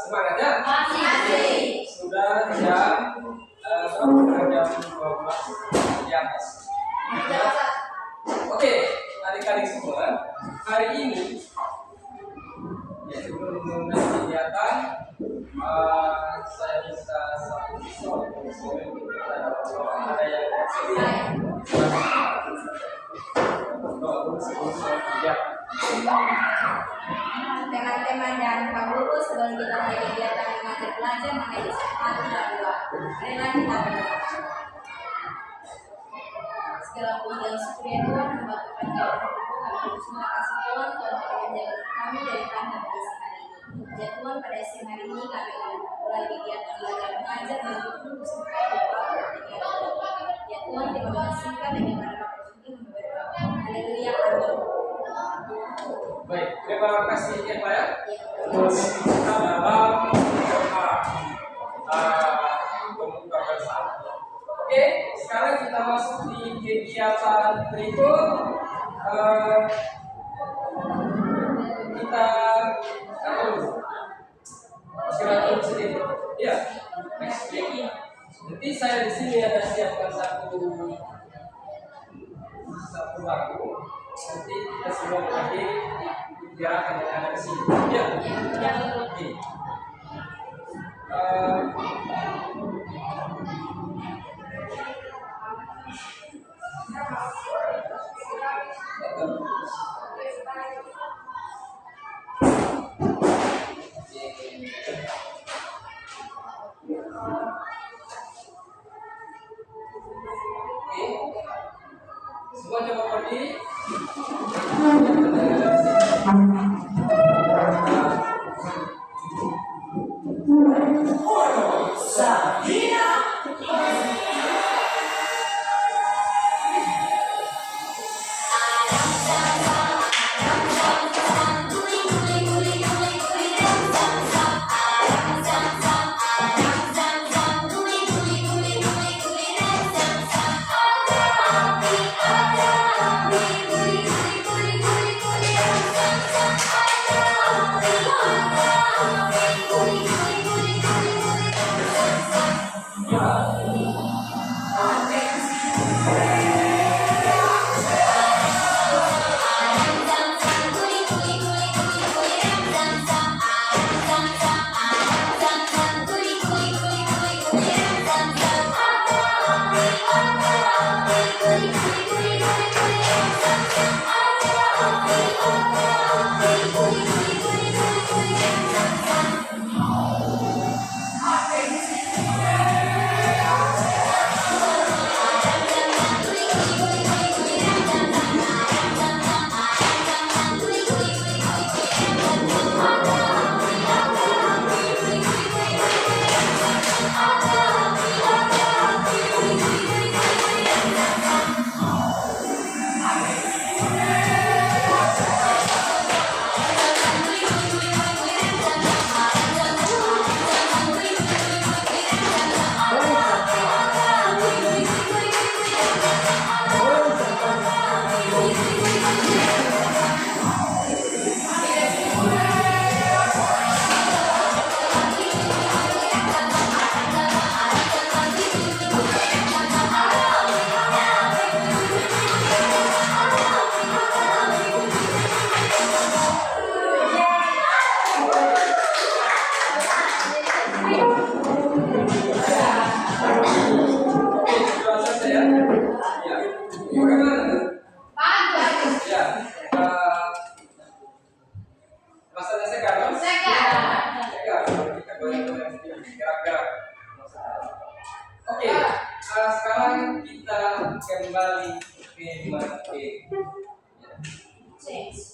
semangat ya? Masih. Sudah jam jam 12 di atas. Oke, adik-adik semua, hari ini ya sebelum memulai kegiatan saya bisa satu soal ada yang bersedia. Teman-teman dan Pak Guru, sebelum kita mulai kegiatan mengajar belajar mengenai satu dan dua, marilah kita berdoa. Segala puji dan syukur ya Tuhan, hamba kepanjangan hidup kami berterima kasih Tuhan telah menjaga kami dari tanda pada siang hari ini. Ya Tuhan, pada siang hari ini kami mulai kegiatan belajar mengajar menuntut bersama doa kegiatan. Ya Tuhan, terima kasih kami dengan Bapak Suci memberdoa. Haleluya, amin. Baik, terima kasih ya Pak ya. Kita dalam pembuka bersama. Oke, sekarang kita masuk di kegiatan berikut. Kita istirahat sedikit. Ya, next week. Nanti saya di sini ada siapkan satu lagu. Nanti kita semua lagi gerakan yang ada di sini. Ya, oke. Semua coba berdiri. Sekarang kita kembali ke materi.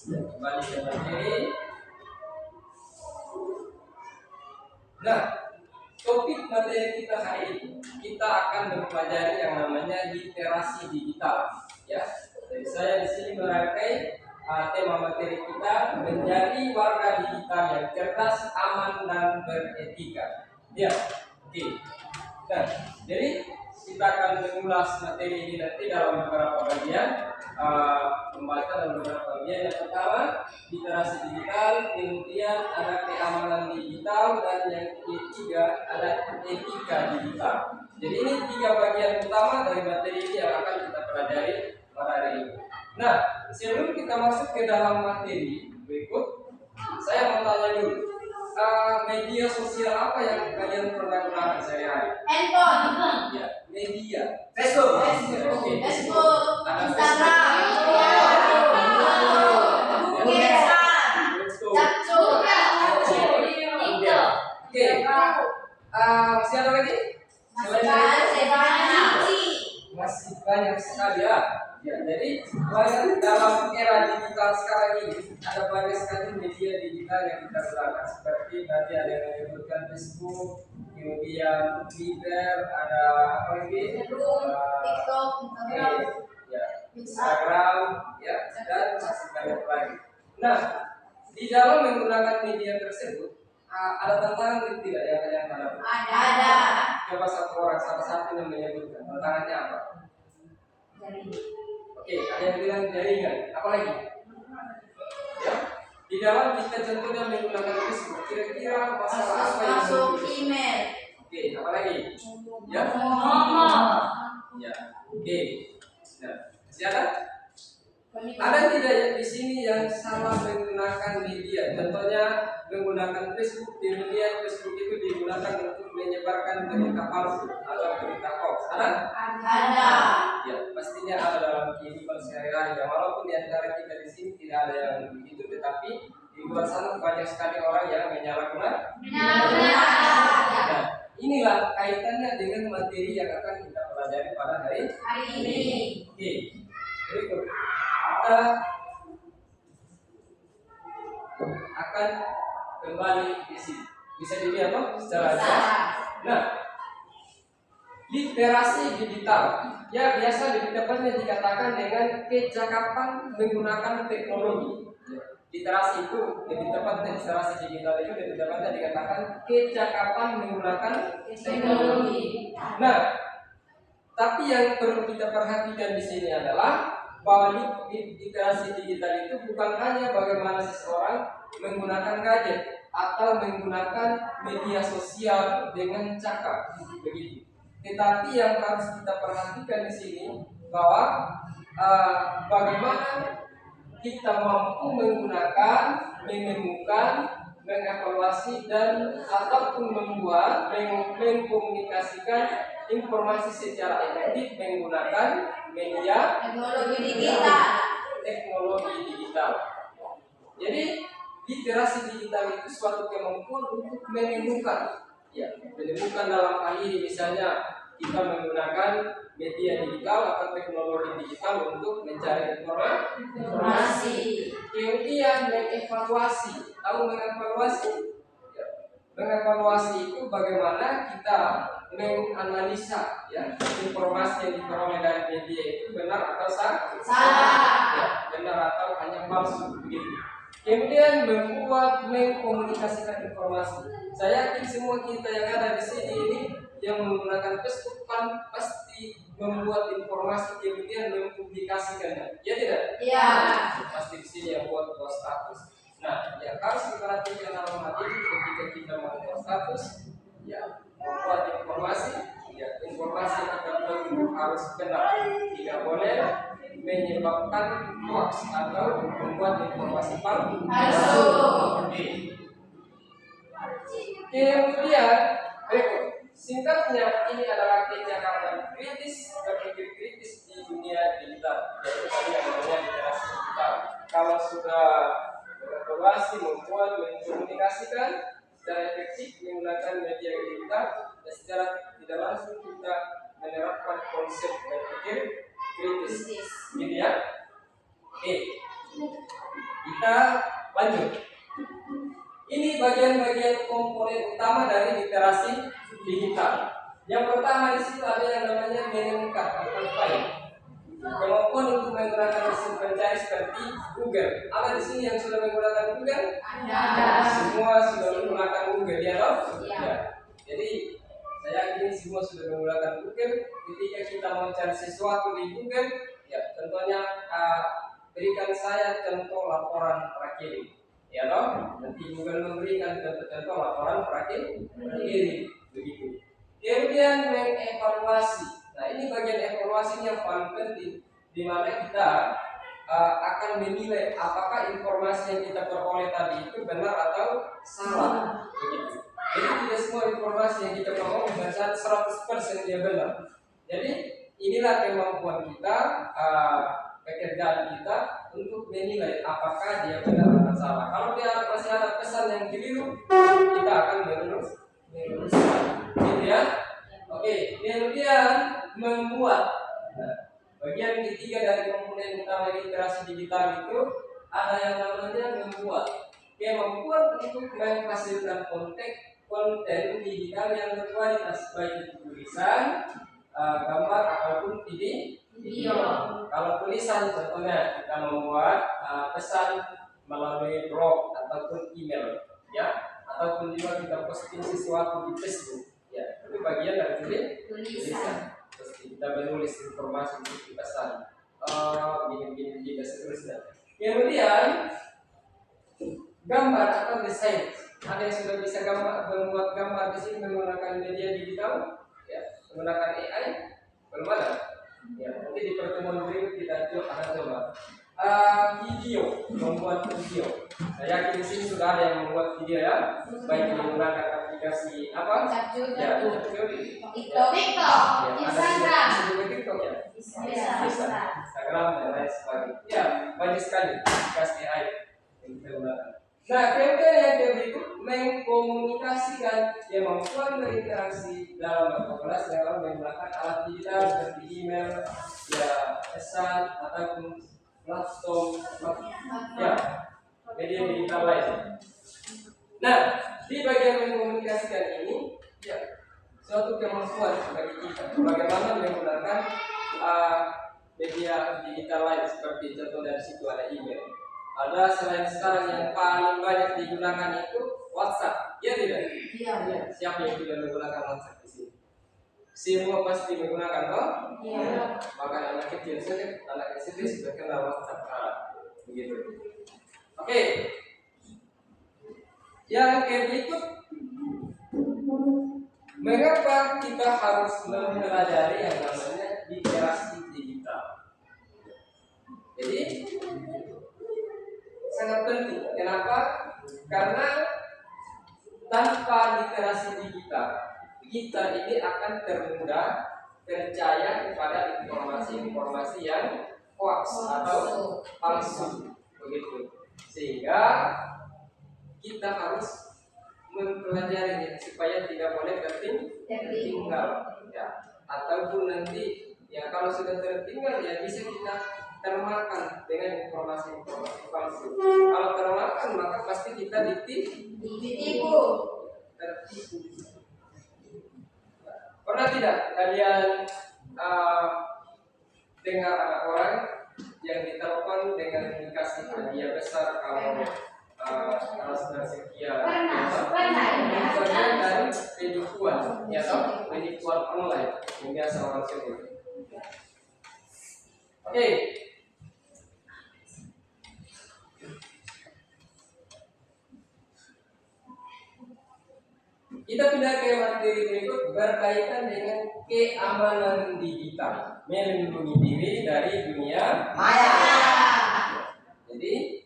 Kembali ke materi. Nah, topik materi kita hari ini kita akan mempelajari yang namanya literasi digital. Ya, jadi saya di sini merangkai tema materi kita menjadi warga digital yang cerdas, aman dan beretika. Ya, oke. Nah, jadi kita akan mengulas materi ini nanti dalam beberapa bagian. membaca dalam beberapa bagian. Yang pertama literasi digital, kemudian ada keamanan digital, dan yang ketiga ada etika digital. Jadi ini 3 bagian utama dari materi ini yang akan kita pelajari pada hari ini. Nah, sebelum kita masuk ke dalam materi berikut, saya mau tanya dulu, media sosial apa yang kalian pernah gunakan sehari-hari? Handphone. Ya, media. Facebook. Oke. Facebook. Ada Instagram. Oke. Masih ada lagi? Masih banyak sekali ya. Ya, jadi banyak dalam era digital sekarang ini ada banyak sekali media digital yang kita gunakan, seperti tadi ada yang menyebutkan Facebook, kemudian Twitter, ada apa lagi? TikTok, Ya, Instagram, ya, dan masih banyak lagi. Nah, di dalam menggunakan media tersebut ada tantangan tidak yang kalian hadapi? Ada. Coba salah satu yang menyebutkan tantangannya apa? Oke, ada yang bilang jaringan. Apa lagi? Ya, di dalam kita contohnya menggunakan Facebook, kira-kira masalah apa yang Masuk muncul? email. Oke, apa lagi? Ya, ya, oke. Nah, masih ada? Ada tidak di sini yang salah menggunakan media? Contohnya menggunakan Facebook, kemudian Facebook itu digunakan untuk menyebarkan berita palsu atau berita hoax. Ada? Ada. Ya, pastinya ada dalam kehidupan sehari-hari. Ya, walaupun di antara kita di sini tidak ada yang begitu, tetapi di luar sana banyak sekali orang yang menyalahgunakan. Nah, inilah kaitannya dengan materi yang akan kita pelajari pada hari ini. Oke, berikut kita akan kembali di sini. Bisa dilihat secara jelas. Nah, literasi digital ya biasa lebih tepatnya dikatakan dengan kecakapan menggunakan teknologi. Literasi itu lebih tepatnya, literasi digital itu lebih tepatnya dikatakan kecakapan menggunakan teknologi. Nah, tapi yang perlu kita perhatikan di sini adalah bahwa literasi digital itu bukan hanya bagaimana seseorang menggunakan gadget atau menggunakan media sosial dengan cakap begitu. Tetapi yang harus kita perhatikan di sini bahwa bagaimana kita mampu menggunakan, menemukan, mengevaluasi dan ataupun membuat, mengkomunikasikan informasi secara efektif menggunakan media teknologi digital. Jadi literasi digital itu suatu kemampuan untuk menemukan, ya, menemukan dalam hal ini misalnya kita menggunakan media digital atau teknologi digital untuk mencari informasi. Kemudian mengevaluasi, tahu mengevaluasi? Ya. Mengevaluasi itu bagaimana kita menganalisa ya informasi yang diperoleh dari media itu benar atau salah, ya, benar atau hanya palsu begitu. Kemudian membuat, mengkomunikasikan informasi. Saya yakin semua kita yang ada di sini ini yang menggunakan Facebook kan pasti membuat informasi kemudian mempublikasikannya. Ya tidak? Iya. Pasti di sini yang buat status. Nah, yang harus diperhatikan dalam hal ini ketika kita membuat status, ya, membuat informasi, ya, informasi yang kita buat itu harus benar, tidak boleh menyebabkan hoax atau membuat informasi palsu. Kemudian berikut, singkatnya ini adalah kecakapan kritis, berpikir kritis di dunia digital. Yaitu tadi yang namanya literasi digital. Kalau sudah berevaluasi, membuat, mengkomunikasikan secara efektif menggunakan media digital, dan secara tidak langsung kita menerapkan konsep berpikir kritis, gitu ya. Oke, kita lanjut. Ini bagian-bagian komponen utama dari literasi digital. Yang pertama di situ ada yang namanya menemukan atau find. Kemampuan untuk menggunakan mesin pencari seperti Google. Ada di sini yang sudah menggunakan Google? Ada. Semua sudah menggunakan Google, ya toh? Ya. Jadi saya yakin semua sudah menggunakan Google. Ketika kita mau cari sesuatu di Google, Ya, contohnya berikan saya contoh laporan prakirim. Ya toh, nanti Google memberikan contoh-contoh laporan prakirim begitu. Kemudian mengevaluasi. Nah, ini bagian evaluasi yang paling penting, di mana kita akan menilai apakah informasi yang kita peroleh tadi itu benar atau salah. Begitu. Jadi tidak semua informasi yang kita peroleh benar 100% dia benar. Jadi inilah kemampuan kita, pekerjaan kita untuk menilai apakah dia benar atau salah. Kalau dia masih ada pesan yang keliru, kita akan meluruskan, gitu ya. Oke, kemudian membuat. Nah, bagian ketiga dari komponen utama literasi digital itu ada yang namanya membuat. Kemampuan untuk menghasilkan konten digital yang berkualitas, baik itu tulisan, gambar ataupun video. Kalau tulisan contohnya kita membuat pesan melalui blog ataupun email, ya, ataupun juga kita posting sesuatu di Facebook, ya, itu bagian dari tulisan. Terus kita menulis informasi di pesan, gini dan seterusnya. Kemudian gambar atau desain. Ada yang sudah bisa membuat gambar di sini menggunakan media digital, ya, menggunakan AI, belum ada. Ya, nanti di pertemuan berikut kita coba. Video, membuat video. Saya yakin di sini sudah ada yang membuat video, ya, baik menggunakan aplikasi apa? Ya, TikTok, Instagram, TikTok, ya, Instagram dan lain sebagainya. Ya, banyak sekali aplikasi AI yang kita gunakan. Nah, kemudian yang berikut mengkomunikasikan kemampuan berinteraksi dalam berkelas dalam menggunakan alat digital seperti email, ya, pesan ataupun platform, ya, media digital lain. Nah, di bagian mengkomunikasikan ini, ya, suatu kemampuan bagi kita bagaimana menggunakan media digital lain seperti contoh dari situ ada email. Ada selain sekarang yang paling banyak digunakan itu WhatsApp, ya tidak? Iya. Siapa yang tidak menggunakan WhatsApp di sini? Semua pasti menggunakan, toh? Iya. Bahkan anak kecil saja, anak SD sudah kenal WhatsApp, begitu. Oke. Yang berikut, mengapa kita harus mempelajari yang namanya literasi digital? Jadi sangat penting. Kenapa? Karena tanpa literasi digital, kita ini akan termudah percaya kepada informasi-informasi yang hoax atau palsu, begitu. Sehingga kita harus mempelajarinya supaya tidak boleh tertinggal, ya. Ataupun nanti, ya, kalau sudah tertinggal, ya bisa kita termakan dengan informasi-informasi palsu. Kalau termakan, maka pasti kita tertipu. Pernah tidak kalian dengar ada orang yang ditelepon dengan dikasih hadiah besar kalau sudah sekian? Bagian dari penipuan, ya toh, penipuan online yang biasa orang sebut. Oke. Kita pindah ke materi berikut berkaitan dengan keamanan digital, melindungi diri dari dunia maya. Jadi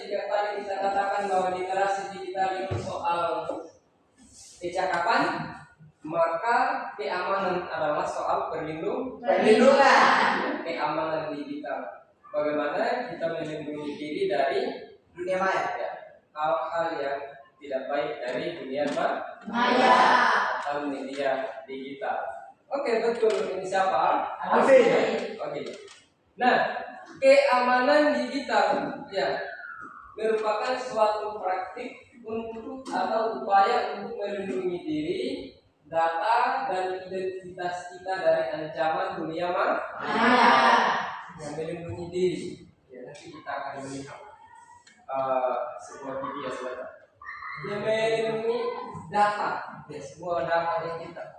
jika tadi kita katakan bahwa literasi digital itu soal kecakapan, maka keamanan adalah soal perlindungan. Keamanan digital, bagaimana kita melindungi diri dari dunia maya, ya, hal-hal yang tidak baik dari dunia maya atau media digital. Oke, betul. Ini siapa? Oke. Nah, keamanan digital, ya, merupakan suatu praktik untuk atau upaya untuk melindungi diri, data dan identitas kita dari ancaman dunia maya. Yang melindungi diri, ya, nanti kita akan melihat sebuah video sebentar. Yang melindungi data, ya, semua data yang kita,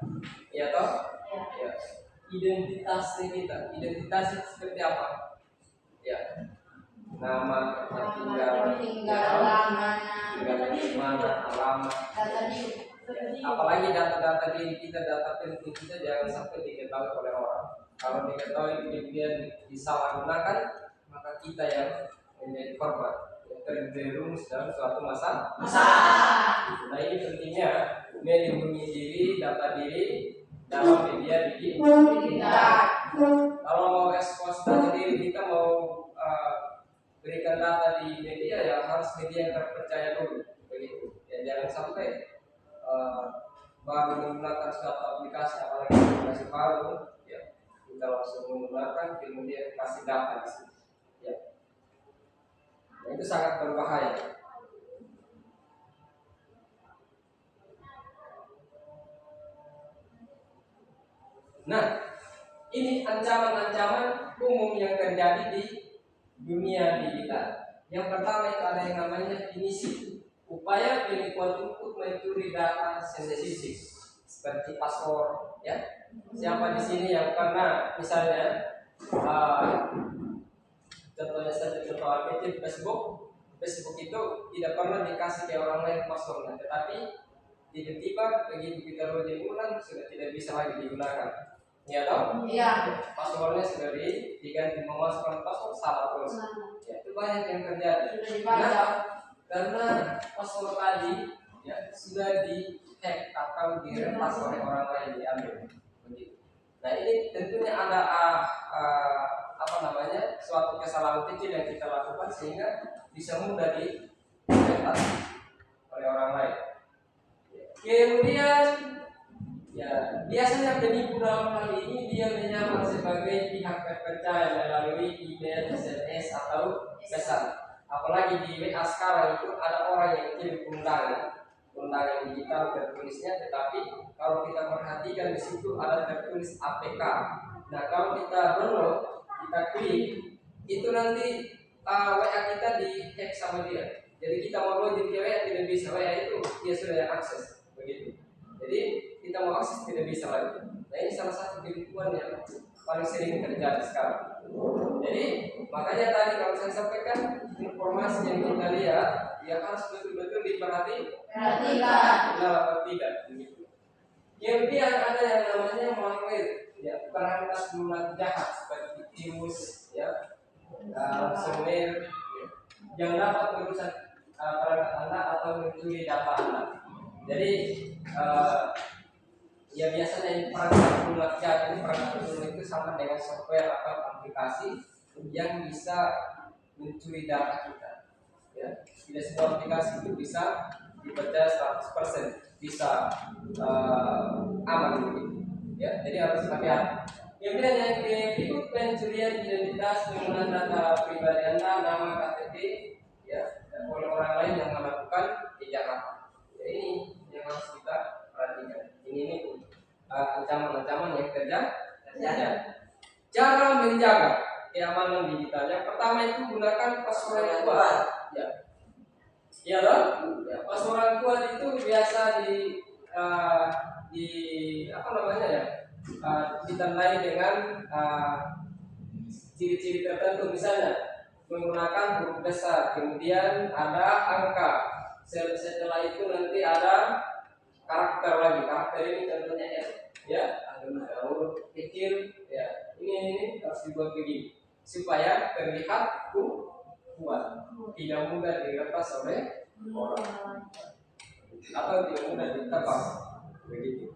ya toh, ya. identitasnya kita. Identitas itu seperti apa? Ya, nama, tempat tinggal, tinggal di mana, alamat. Apalagi data-data diri kita, data penting kita jangan sampai diketahui oleh orang. Kalau diketahui kemudian disalahgunakan, maka kita yang menjadi korban, yang terjerumus dalam suatu masalah. Nah ini pentingnya melindungi diri, data diri dalam media digital. Kalau mau ekspos data diri, kita mau berikan data di media, ya harus media yang terpercaya dulu, begitu. Ya jangan sampai baru menggunakan suatu aplikasi, apalagi aplikasi baru, ya kita langsung menggunakan, kemudian kasih data di situ. Ya. Nah, itu sangat berbahaya. Nah, ini ancaman-ancaman umum yang terjadi di dunia digital. Yang pertama itu ada yang namanya finishing, upaya penipuan untuk mencuri data sensitif seperti password. Ya, siapa di sini yang pernah misalnya contohnya saja contoh kecil Facebook itu tidak pernah dikasih ke orang lain passwordnya, tetapi tiba-tiba begitu kita login ulang sudah tidak bisa lagi digunakan. Ya toh? Iya. Passwordnya sudah diganti, memasukkan password salah terus. Ya, itu banyak yang terjadi. Kenapa? Karena password tadi ya sudah di-hack atau diretas oleh orang lain, diambil. Begitu. Nah ini tentunya ada suatu kesalahan kecil yang kita lakukan sehingga bisa mudah diretas oleh orang lain. Kemudian ya, biasanya penipu dalam hal ini dia menyamar sebagai pihak terpercaya melalui email, SMS atau pesan. Apalagi di WA sekarang itu ada orang yang kirim undangan digital tertulisnya, tetapi kalau kita perhatikan di situ ada tertulis APK. Nah kalau kita download, kita klik, itu nanti WA kita di-hack sama dia. Jadi kita mau login ke WA tidak bisa, WA itu dia sudah yang akses, begitu. Jadi kita mau akses tidak bisa lagi. Nah ini salah satu penipuan yang paling sering terjadi sekarang. Jadi makanya tadi kalau saya sampaikan informasi yang kita lihat, ya harus betul-betul diperhatikan, benar atau tidak. Begitu. Kemudian ada yang namanya malware, ya perangkat lunak jahat seperti virus, ya ransomware, yang dapat merusak perangkat Anda atau mencuri data Anda. Jadi ya biasanya ini perangkat lunak jahat itu sama dengan software atau aplikasi yang bisa mencuri data kita. Ya, tidak semua aplikasi itu bisa dipercaya 100%, bisa aman begitu. Ya, jadi harus hati-hati. Kemudian yang berikut pencurian identitas penggunaan data pribadi Anda, nama, KTP, ya, dan oleh orang lain yang melakukan kejahatan. Ya, ini yang harus kita perhatikan. Ini ancaman-ancaman yang terjadi. Cara menjaga keamanan digital. Yang pertama itu gunakan password yang kuat. Ya, ya loh. Ya, password kuat itu biasa ditandai dengan ciri-ciri tertentu, misalnya menggunakan huruf besar, kemudian ada angka, setelah itu nanti ada karakter lagi. Karakter ini contohnya S, ya, ada huruf kecil, ya. Ini harus dibuat begini supaya terlihat kuat, tidak mudah diretas oleh orang atau tidak mudah ditebak, begitu.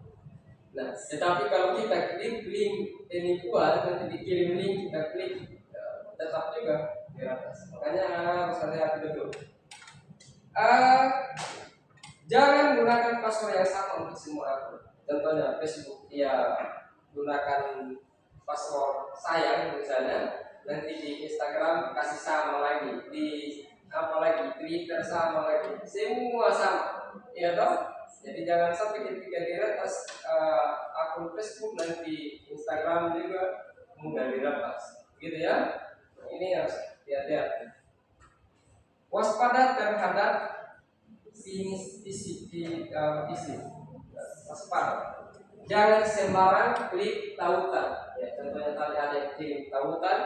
Nah, tetapi kalau kita klik link ini kuat, nanti dikirim link, kita klik, tetap juga di atas. Makanya harus hati-hati betul. Jangan gunakan password yang sama untuk semua akun. Contohnya Facebook, ya gunakan password saya misalnya, nanti di Instagram kasih sama lagi, di Twitter sama lagi, semua sama, ya toh. Jadi jangan sampai ketika diretas akun Facebook, nanti Instagram juga mudah diretas, gitu ya. Ini harus hati-hati. Waspada terhadap phishing, waspada. jangan sembarang klik tautan. Ya, contohnya tadi ada yang kirim tautan,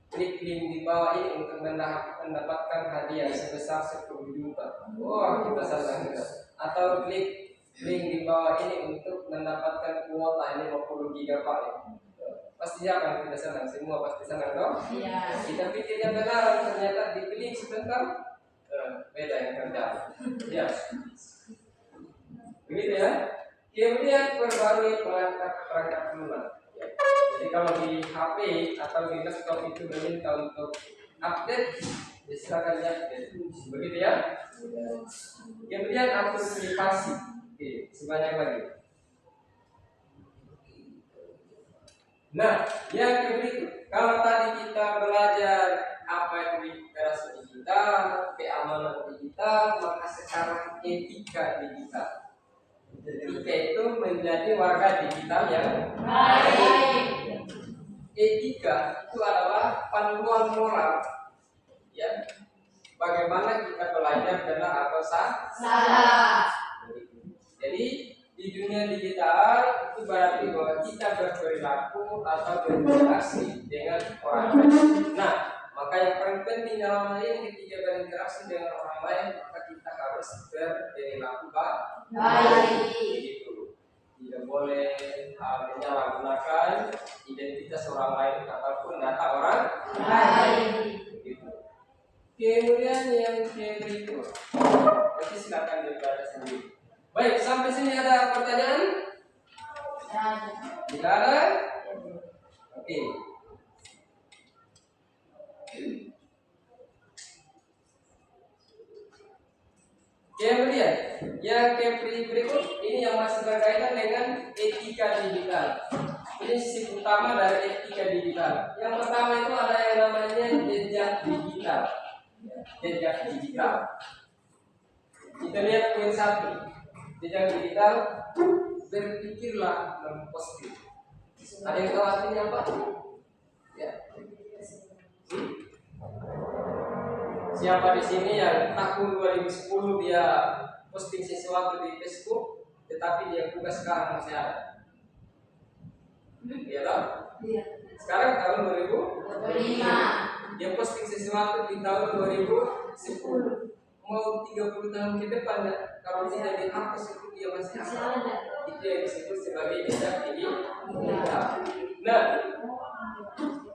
klik link di bawah ini untuk mendapatkan hadiah sebesar 10 juta. Wah, kita senang kita. Atau klik link di bawah ini untuk mendapatkan kuota ini 50 gigabyte. Pasti akan kita senang, semua pasti senang dong. Iya. Kita pikirnya benar, ternyata diklik sebentar, beda yang terjadi. Ya, begitu ya. Kemudian perbarui perangkat lunak. Ya. Jadi kalau di HP atau di laptop itu meminta untuk update, ya silakan diupdate. Begitu ya. Kemudian atur privasi. Oke, sebanyak lagi. Nah, yang berikut, kalau tadi kita belajar apa itu literasi digital, keamanan digital, maka sekarang etika digital. Etika itu menjadi warga digital yang baik. Etika itu adalah panduan moral, ya. Bagaimana kita belajar benar atau salah. Jadi di dunia digital itu berarti bahwa kita berperilaku atau berinteraksi dengan orang lain. Nah, maka yang paling penting dalam hal ini ketika berinteraksi dengan orang lain, maka kita harus berperilaku baik. Begitu. Tidak boleh menyalahgunakan identitas orang lain ataupun data orang lain. Begitu. Kemudian yang berikut, nanti silakan dibaca sendiri. Baik, sampai sini ada pertanyaan? Tidak ada? Oke. Kemudian yang berikut ini yang masih berkaitan dengan etika digital. Prinsip utama dari etika digital. Yang pertama itu ada yang namanya jejak digital. Jejak digital. Kita lihat poin 1. Jejak digital, berpikirlah memposting. Ada yang tahu artinya apa? Ya. Siapa di sini yang tahun 2010 dia posting sesuatu di Facebook, tetapi dia buka sekarang masih ada? Iya toh? Iya. Sekarang tahun 2025. Dia posting sesuatu di tahun 2010. Mau 30 tahun ke depan ya, kalau tidak dihapus itu dia masih ada. Itu yang disebut sebagai jejak digital. Nah,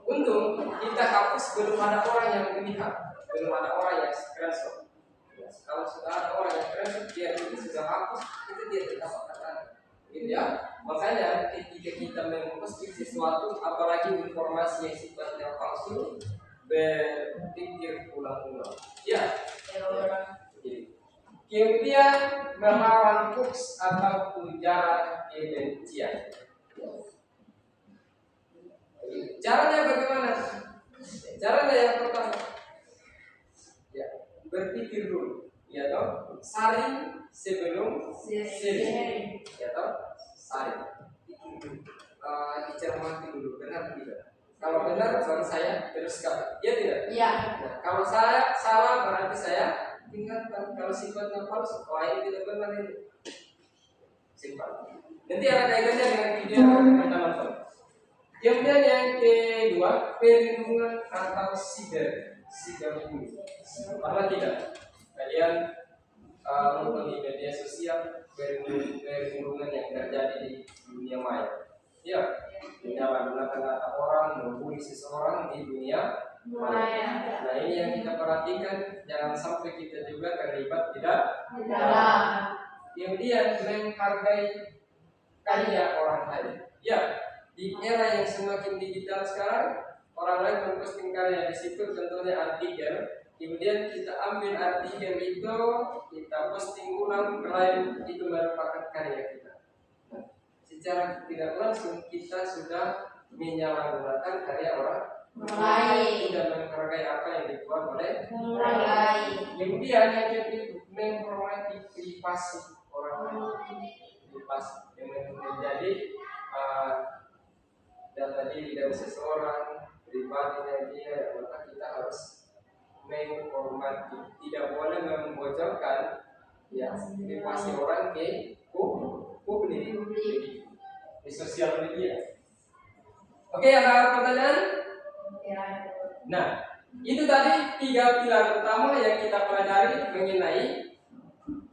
untung kita hapus belum ada orang yang melihat, belum ada orang yang screenshot. Kalau sudah ada orang yang screenshot, dia itu sudah hapus, itu dia tetap akan ada. Gitu ya. Makanya ketika kita memposting sesuatu, apalagi informasi yang sifatnya palsu, berpikir ulang-ulang. Ya. Kemudian melawan hoax atau ujaran kebencian. Caranya bagaimana? Caranya yang pertama, ya, berpikir dulu, ya toh, saring sebelum sharing, ya toh, saring. Dicermati dulu, benar tidak? Kalau benar baru saya teruskan, ya tidak? Iya. Nah, kalau saya salah berarti saya ingatkan. Kalau sifatnya palsu, wah ini tidak benar ini. Simpan. Nanti ada kaitannya dengan video yang kita nonton. Kemudian yang kedua, perlindungan atau cyberbullying. Karena tidak, kalian nonton di media sosial perlindungan yang terjadi di dunia maya. Ya, menyalahgunakan data orang, membuli seseorang di dunia maya. Nah, ini yang kita perhatikan, jangan sampai kita juga terlibat tidak. Kemudian menghargai karya orang lain. Ya, di era yang semakin digital sekarang, orang lain memposting karya di situ, contohnya artikel. Kemudian kita ambil artikel itu, kita posting ulang, lain itu merupakan karya kita. Secara tidak langsung kita sudah menyalahgunakan karya orang lain, tidak menghargai apa yang dibuat oleh orang lain. Kemudian yang ketiga, menghormati privasi orang lain. Privasi yang menjadi data diri dari seseorang, pribadinya dia, maka kita harus menghormati. Tidak boleh membocorkan ya privasi orang ke publik. publik di sosial media. Oke, ada pertanyaan? Nah, itu tadi 3 pilar utama yang kita pelajari mengenai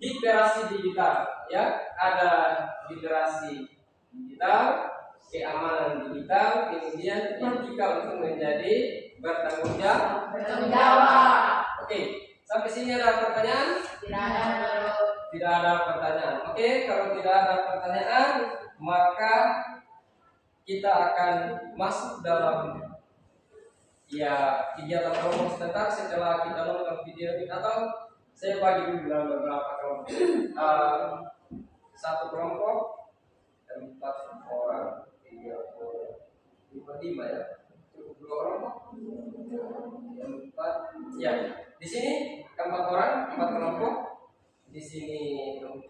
literasi digital, ya. Ada literasi digital, keamanan digital, kemudian etika untuk menjadi bertanggung jawab. Oke, sampai sini ada pertanyaan? Tidak ada pertanyaan. Oke, kalau tidak ada pertanyaan, maka kita akan masuk dalam kegiatan kelompok sebentar setelah kita nonton video ini, atau saya bagi dulu dalam beberapa kelompok. Satu kelompok 4 orang, 3 orang, 5 ya. Cukup 2 kelompok. 4 ya. Di sini 4 orang, 4 kelompok. Di sini 4,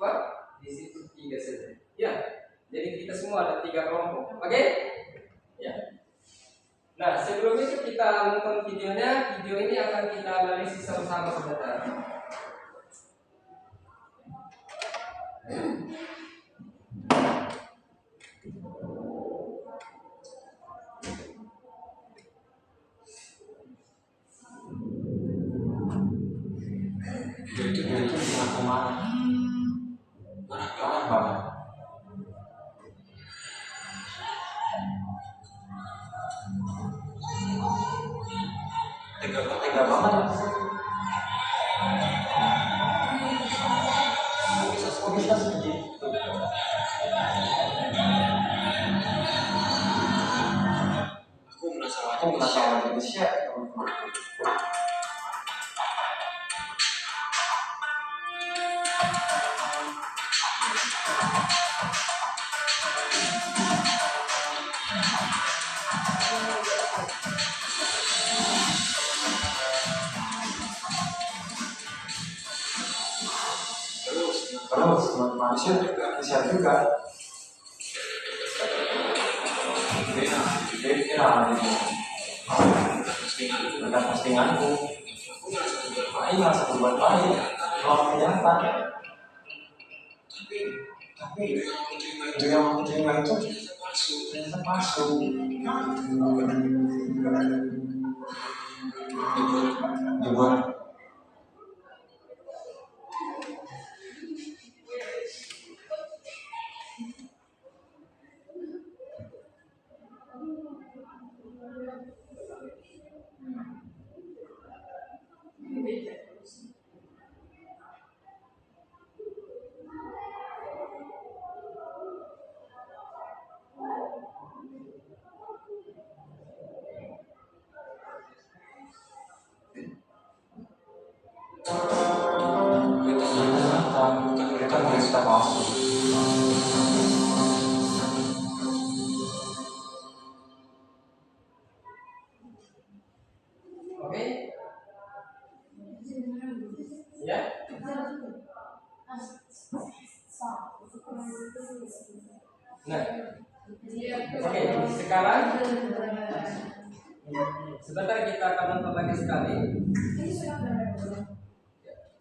di situ 3 saja. Ya. Jadi kita semua ada 3 kelompok. Oke? Ya. Nah, sebelum itu kita nonton videonya. Video ini akan kita analisis sama-sama sebentar. Itu kemana? Marah banget. Tega banget. Bisa segitu. Aku merasa Indonesia. Terus manusia bisa juga ada postinganku merasa berbuat baik kalau ternyata tapi itu yang aku terima itu ternyata palsu dibuat. Kita berita palsu. Oke? Ya? Nah, oke, sekarang sebentar kita akan nonton lagi sekali.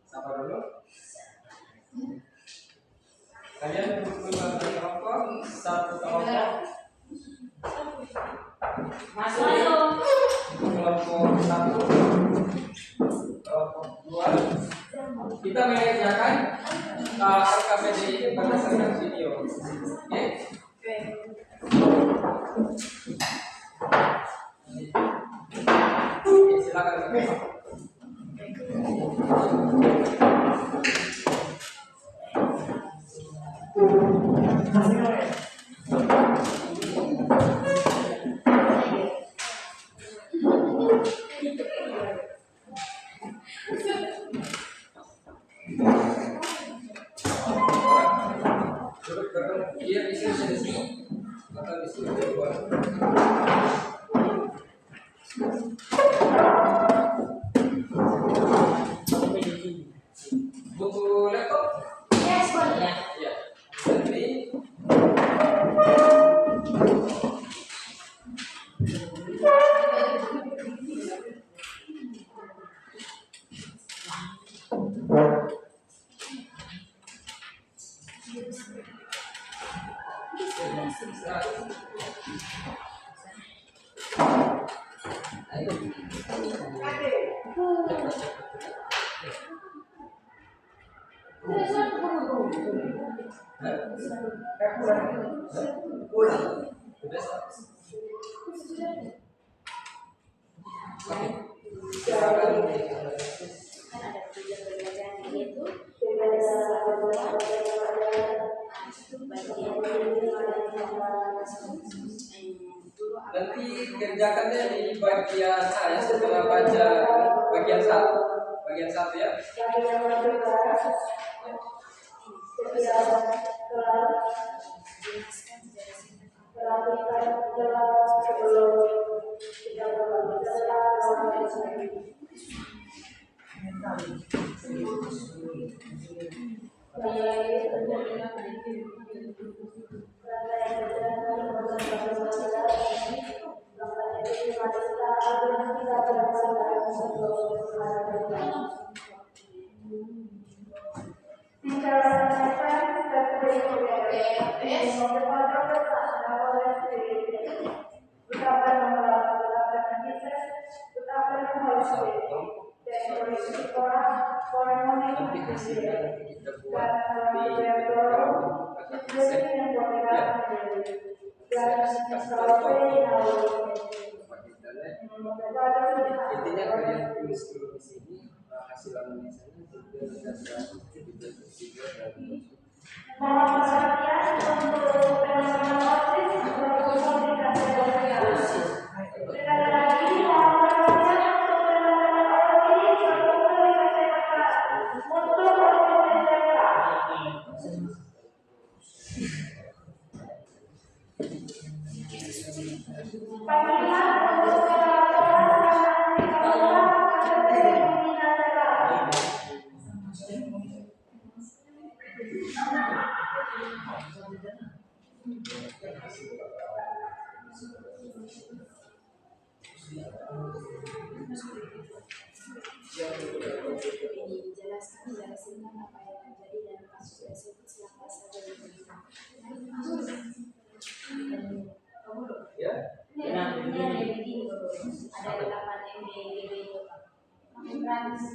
Sabar dulu. Kalian berkumpul di kelompok, satu kelompok. Masuk. Kelompok 1, kelompok 2. Kita mengerjakan RKPD ini berdasarkan video. Oke? Silakan. Dia di sini. Atau di sini di luar. Butuh laptop? Yes, boleh. Ya. Jadi Kan ada tiga bagian yaitu ada satunya Nanti kerjakannya di bagian A ya, setelah baca bagian satu ya. Nanti hasilnya nanti kita buat di konsep ya. Saya kasih contoh intinya kalian tulis dulu di sini hasil analisanya Dijelaskan apa yang terjadi dalam kasus tersebut selama masa ya. ini ada begini, ada 8 MBGB itu gratis.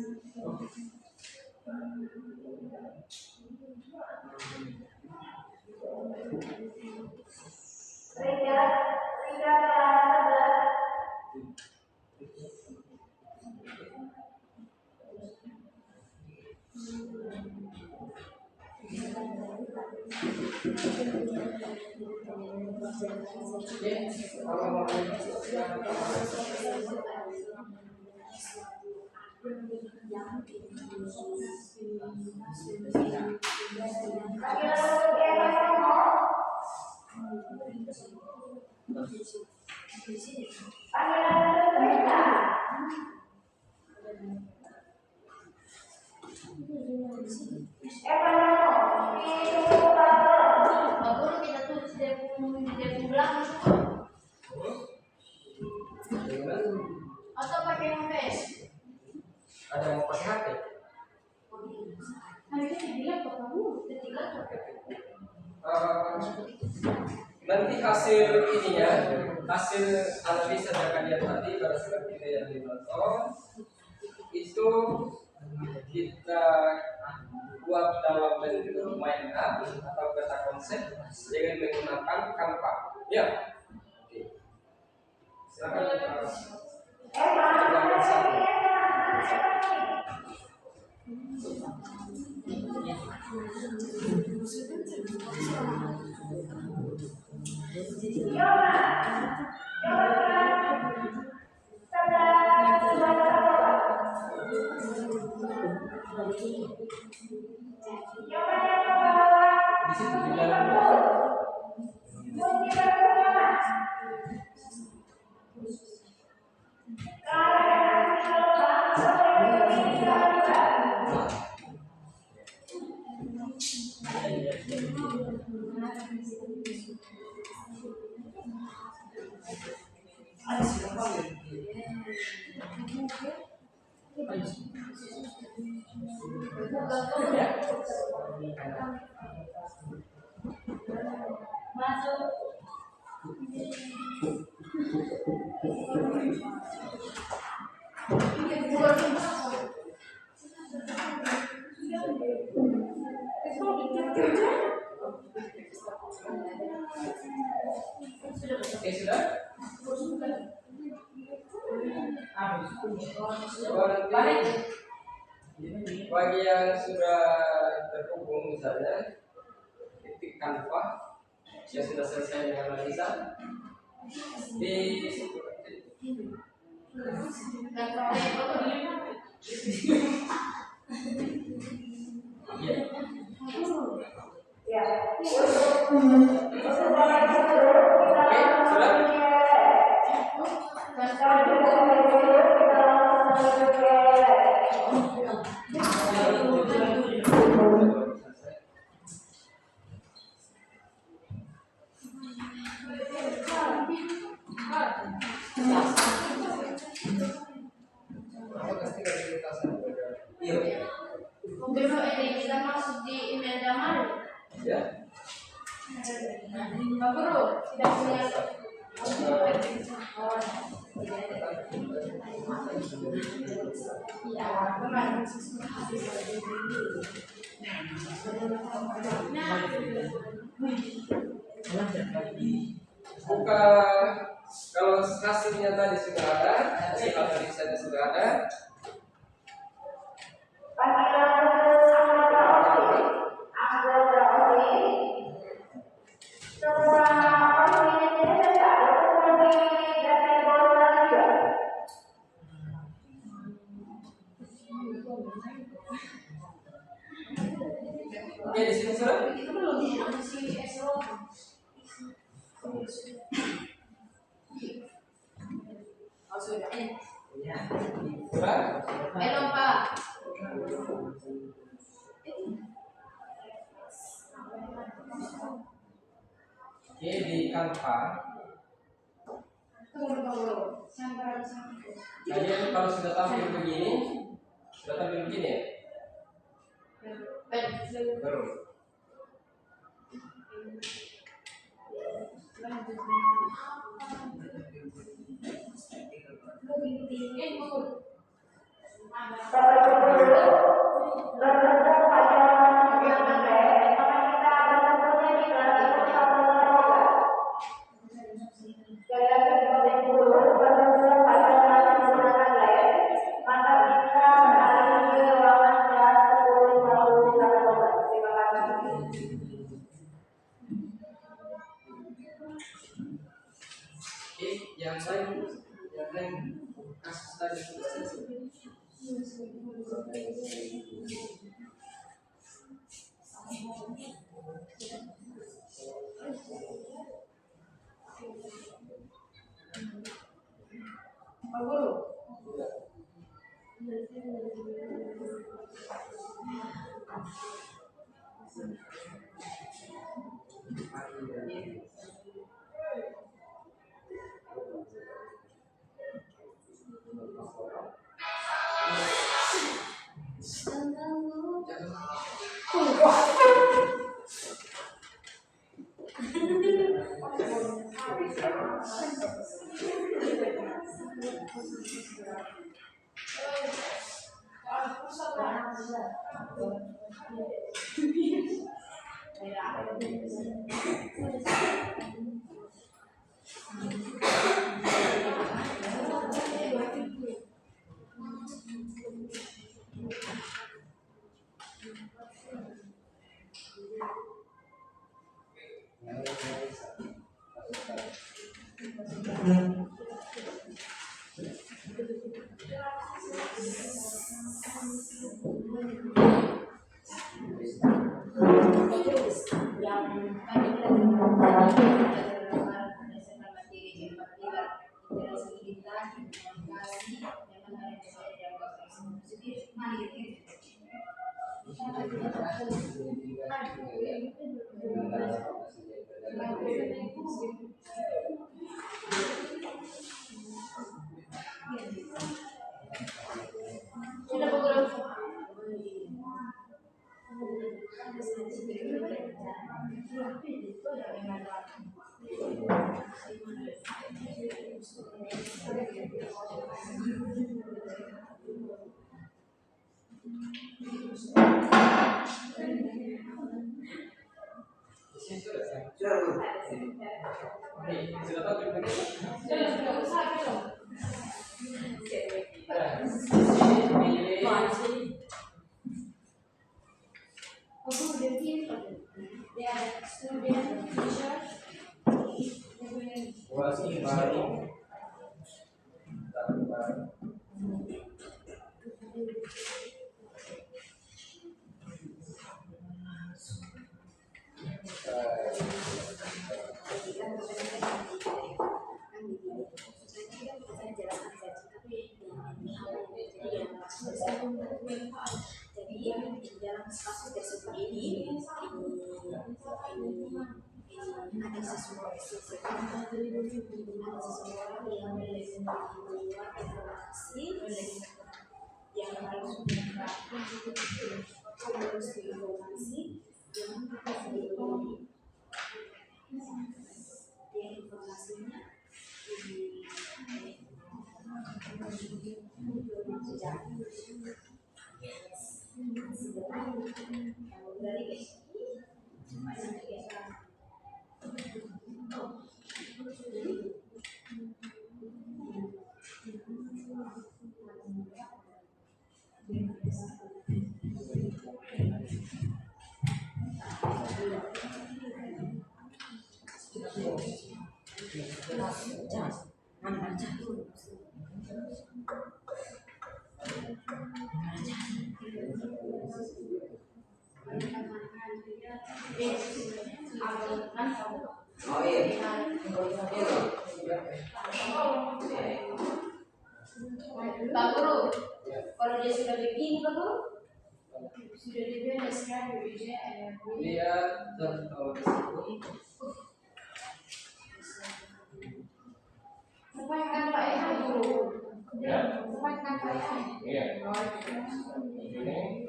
Atau pakai HP? Ada yang mau pakai HP? Nanti hasil ininya, hasil analisa yang kalian tadi pada saat kita yang ditonton itu kita buat dalam bentuk mind up atau peta konsep dengan menggunakan Canva. Ya. Oke. Silakan. Gambar satu. Di situ di dalamnya. Oke, sudah? Nanti bagi yang sudah terhubung misalnya titik Canva yang sudah selesai dengan analisa di Kita masuk di email damai. ya. Pak Guru, tidak punya Buka kalau hasilnya tadi sudah ada, hasil analisanya sudah ada. Oke, di sini sudah. Sudah. belum Pak. Oke, di Canva. Kalian kalau sudah tampil begini ya? Baru. Oke, yang lain kasus tadi sudah selesai. Pak Guru. Sudah Di sini sudah. Oke, sudah tahu begini? Nah, sisi pilih kuasi baru. Jadi di dalam kasus tersebut ini ada seseorang yang membuat informasi yang harus informasi yang informasinya Pak Guru, kalau dia sudah begini Pak Guru, sudah dibilang Dia tertawa tersebut. sampaikan Pak Eka Guru. Ya. Sampaikan Pak Eka. Iya. Ini.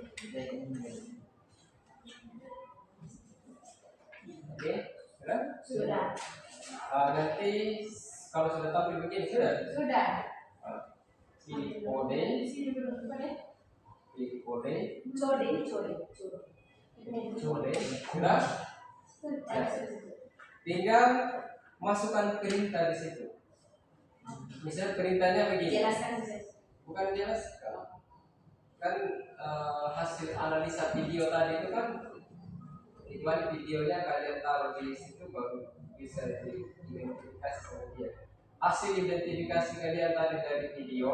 Oke, sudah? Sudah. Nanti kalau sudah tampil begini sudah? Sudah. Pilih kode, Sini dulu Pak deh. pilih kode, Code. kode, sudah? Ya. Tinggal masukkan perintah di situ. Misal perintahnya begini. Jelaskan. Bukan jelaskan. Kan hasil analisa video tadi itu kan kecuali videonya kalian taruh di situ baru bisa diidentifikasi sama dia. Hasil identifikasi kalian tadi dari video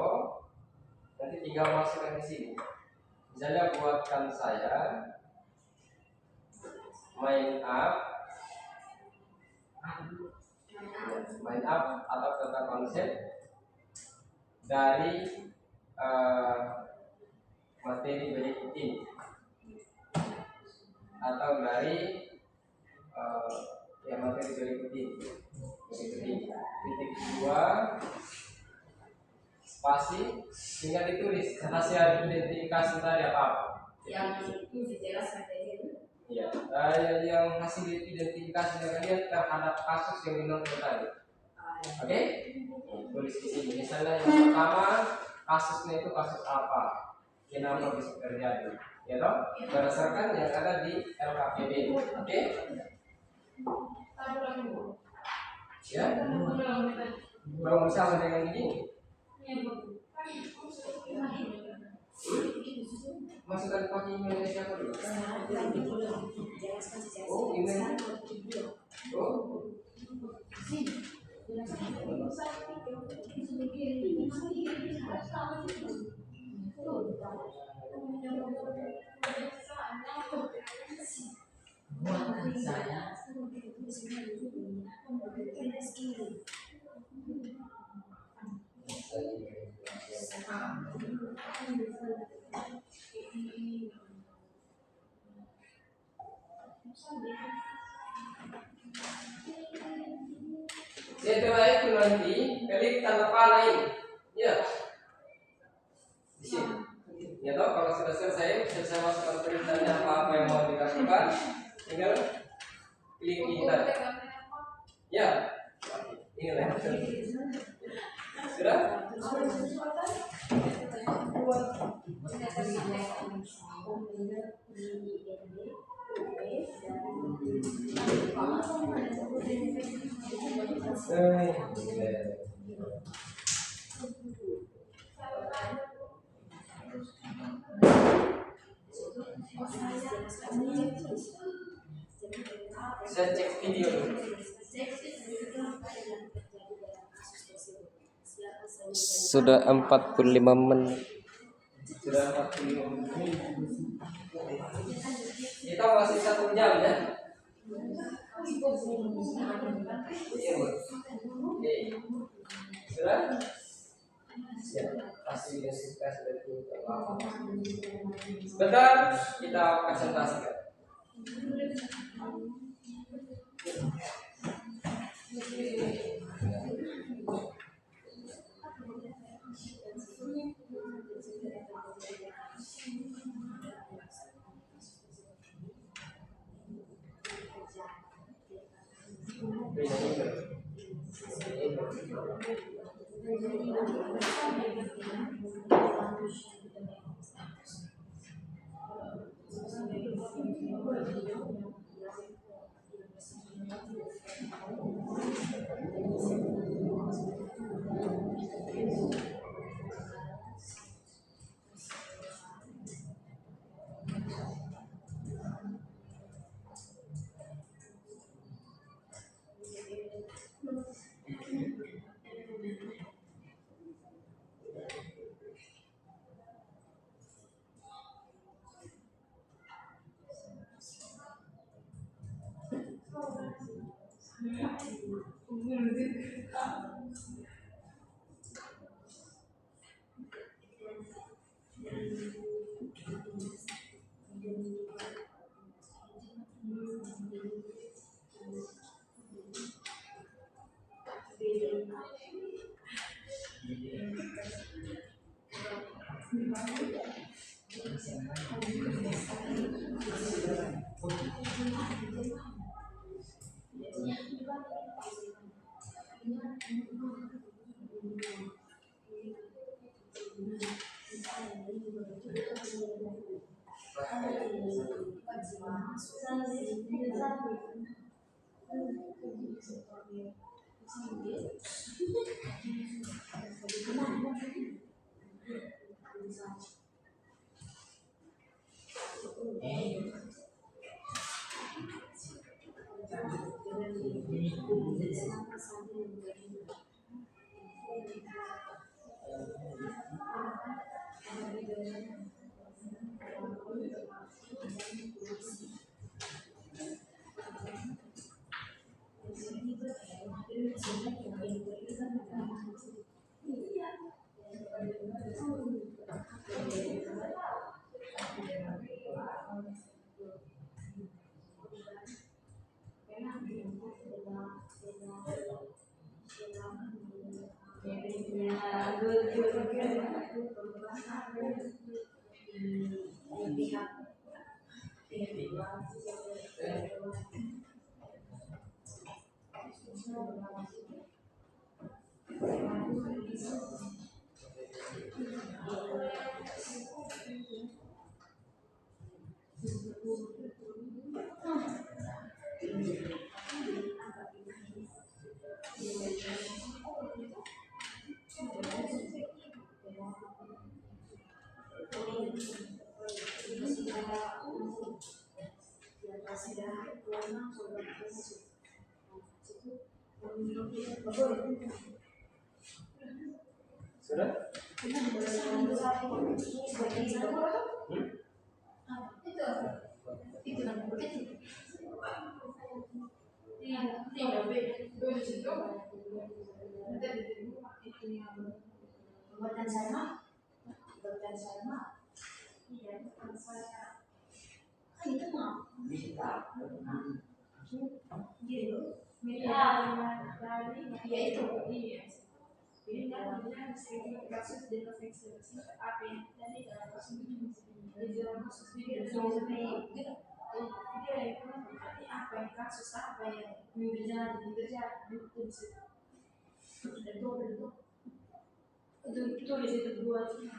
nanti tinggal masukkan di sini. Misalnya buatkan saya main up atau tata konsep dari materi berikut ini atau dari materi berikut ini. Titik 2 spasi tinggal ditulis hasil identifikasi tadi apa? Yang itu dijelaskan tadi itu. Iya, yang hasil identifikasi kalian terhadap kasus yang dilakukan tadi. Oke? Tulis di sini. Misalnya yang pertama kasusnya itu kasus apa? Kenapa bisa terjadi? Ya toh? Berdasarkan yang ada di LKPD. Oke? Ya? Belum sama dengan begini. Masukkan pakai email siapa dulu? Oh, email. Oh. Buatan saya Setelah itu nanti klik tanda panah ini. Ya. Di sini. Ya toh kalau sudah selesai masukkan perintahnya apa yang mau dilakukan, tinggal Klik ini tadi. Ya, ini lah. Sudah? Saya cek video dulu. Sudah 45 menit. Sudah 45 menit. Kita masih 1 jam ya. Iya, Bu. Oke. Sudah? Ya, pasti sudah cukup. Sebentar kita presentasikan. Sudah? Buatan sama, buatan sama, iya buatan saya. Ah itu mah, gitu. Ya itu. Ini kan punya kasus desinfeksi api. Jadi dalam kasus ini gitu. apa yang kasus apa yang berjalan itu di situ buat saling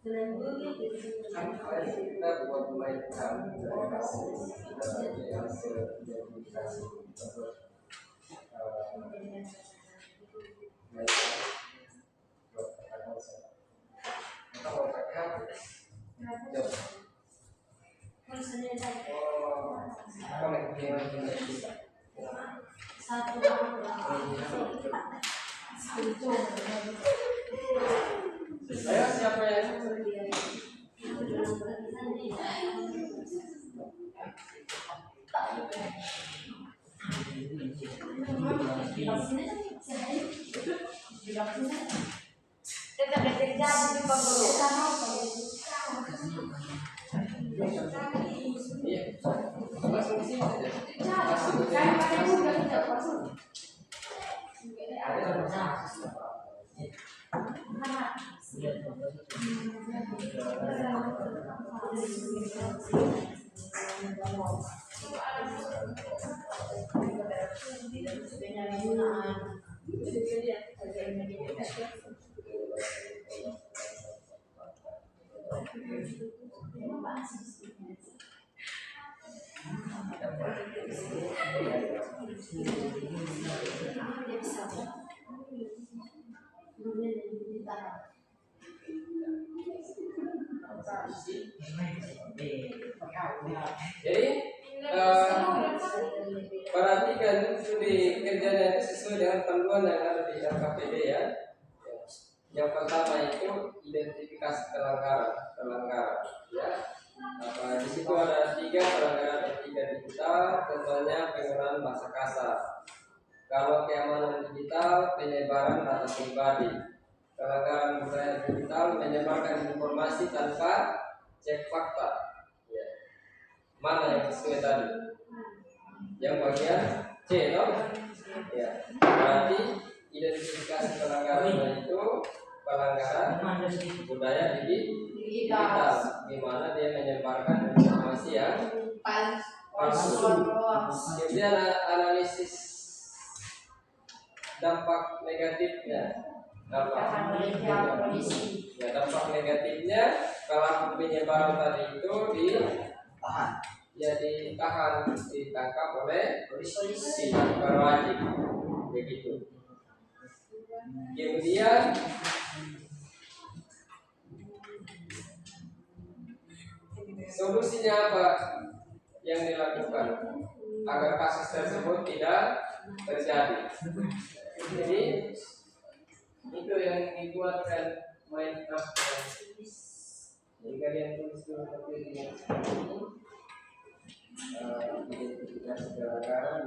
Jadi kalian tinggal kita buat mulai kami dari hasil identifikasi untuk saya siapa ya? Iya, langsung di sini saja. Jadi perhatikan studi kerjanya itu sesuai dengan panduan yang ada di LKPD ya. Yang pertama itu identifikasi pelanggaran ya. Di situ ada 3 pelanggaran etika digital, contohnya penggunaan bahasa kasar. Kalau keamanan digital, penyebaran data pribadi. Pelanggaran budaya digital, menyebarkan informasi tanpa cek fakta. Ya. Mana yang sesuai tadi? Yang bagian C, no? Ya. Berarti identifikasi pelanggaran itu pelanggaran budaya digital, di mana dia menyebarkan informasi yang palsu. Kemudian analisis dampak negatifnya Akan oleh pihak polisi. ya, dampak negatifnya pelaku penyebaran tadi itu ditahan, ditangkap oleh polisi tanpa wajib begitu. Kemudian solusinya apa yang dilakukan agar kasus tersebut tidak terjadi? Jadi itu yang dibuatkan Minecraft. Jadi kalian tulis dulu nanti ini identifikasi gerakan.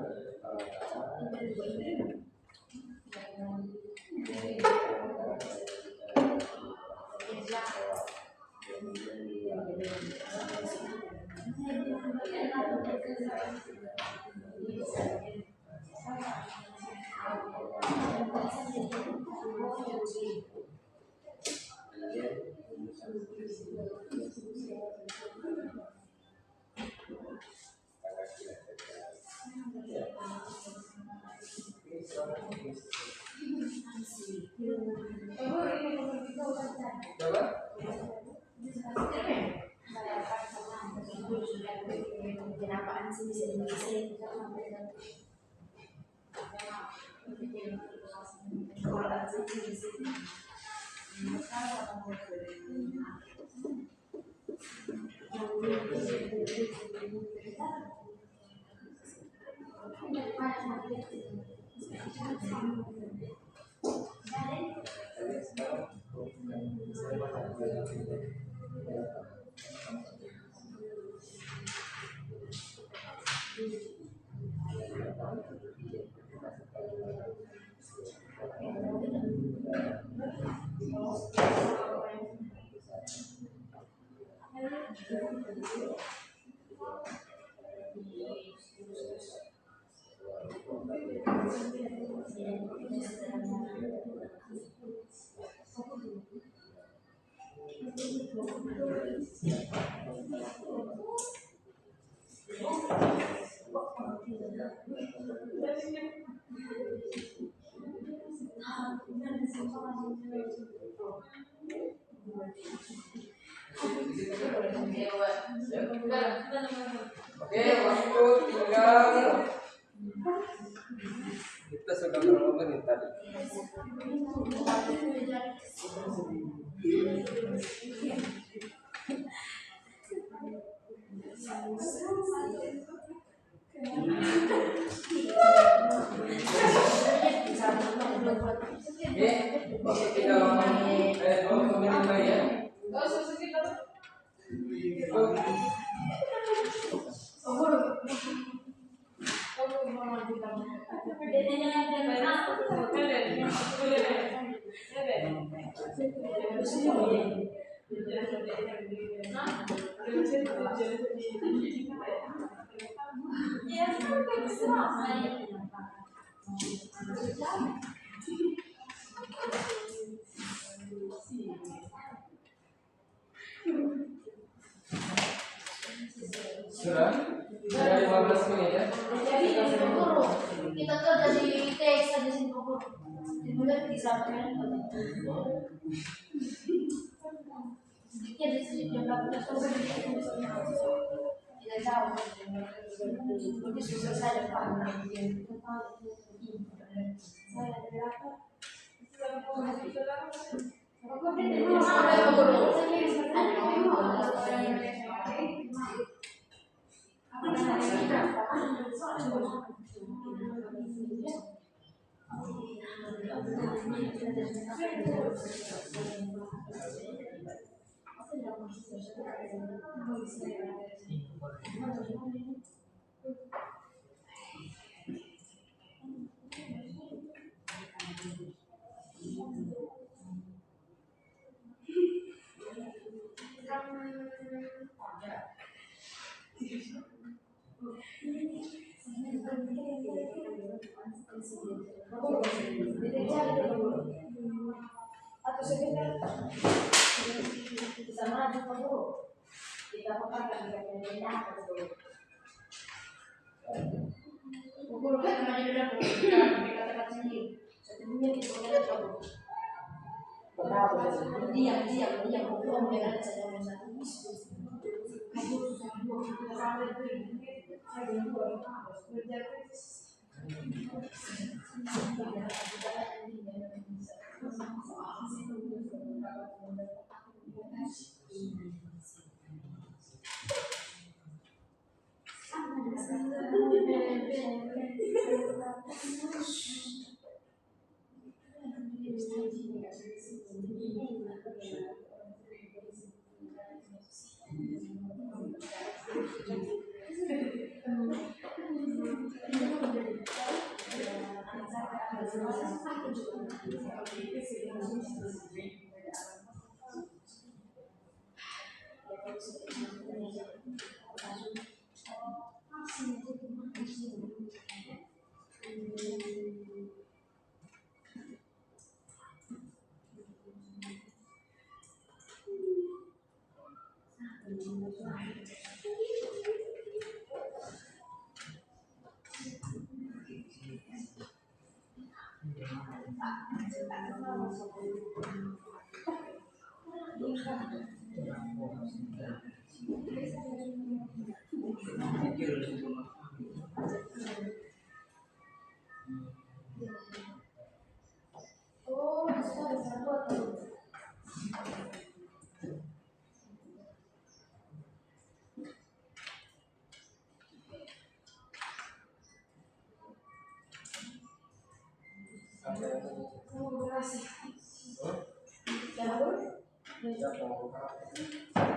Coba. Kenapaan sih bisa dibikin? Oke, waktu tinggal kita sudah berapa menit tadi? Oke, waktu tinggal 20 menit lagi ya. Sudah 15 menit ya. Jadi guru kita tuh dari teks tadi sini guru dimulai disampaikan kita di sini jam 18 tahun tidak tahu ini susah saya pak saya berapa atau sebentar bisa maju ke guru kita pakai dengan guru kan namanya sudah kita katakan sendiri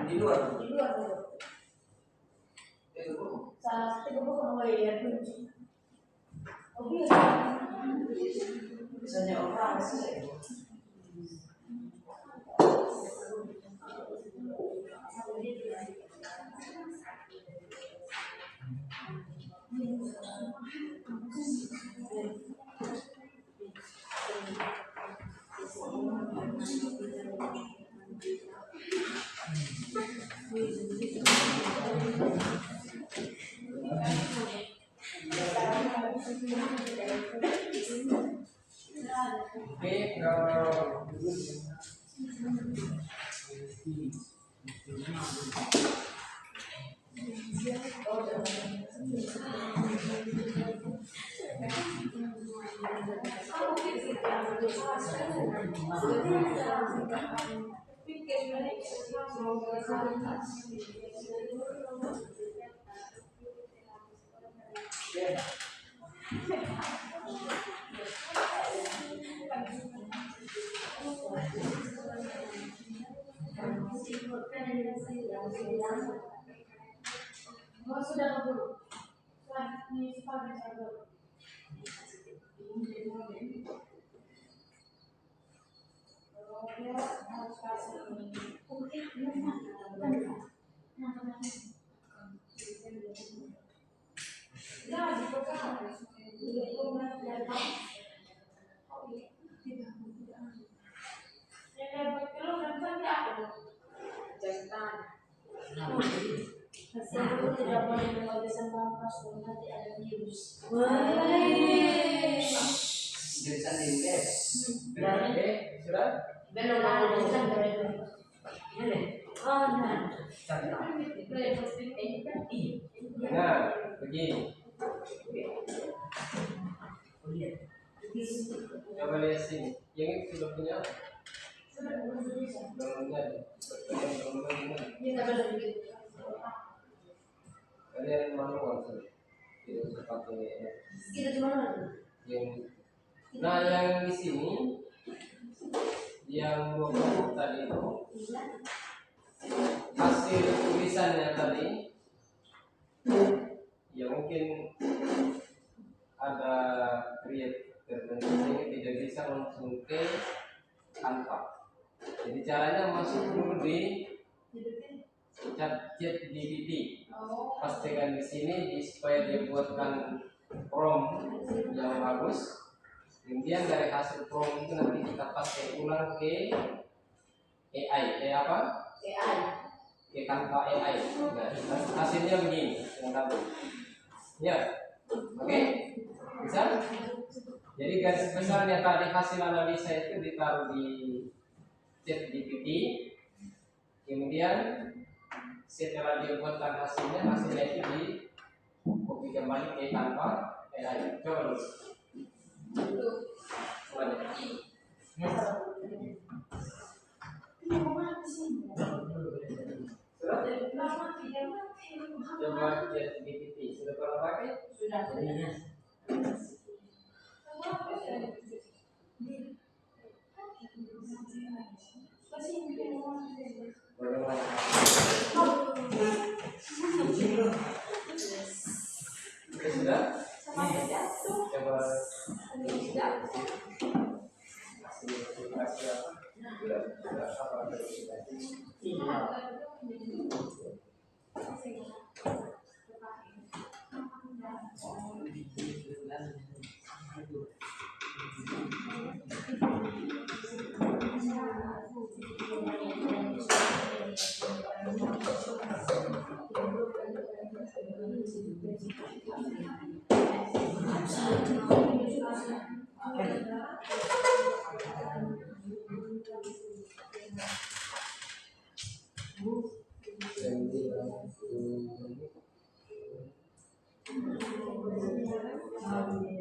Di luar. Misalnya orang sih. Oke, nah, begini. Coba lihat sini. Yang itu sudah punya. Kalian manual saja. Tidak usah pakai. Yang. Nah, yang di sini, yang 20 tadi itu, hasil tulisannya tadi, ya mungkin ada create tertentu sehingga tidak bisa langsung ke Canva. Jadi caranya masuk dulu di ChatGPT. Pastikan di sini supaya dia buatkan prompt yang bagus. Kemudian dari hasil prompt itu nanti kita pakai ulang ke AI. Apa? AI. Ke Canva AI. Nah, hasilnya begini. Ya, oke? Bisa? Jadi garis besarnya tadi hasil analisa itu ditaruh di ChatGPT, kemudian setelah dibuatkan hasilnya itu di copy kembali ke Canva AI. Coba dulu. Coba ChatGPT sudah pernah pakai? Sudah. Sudah? Coba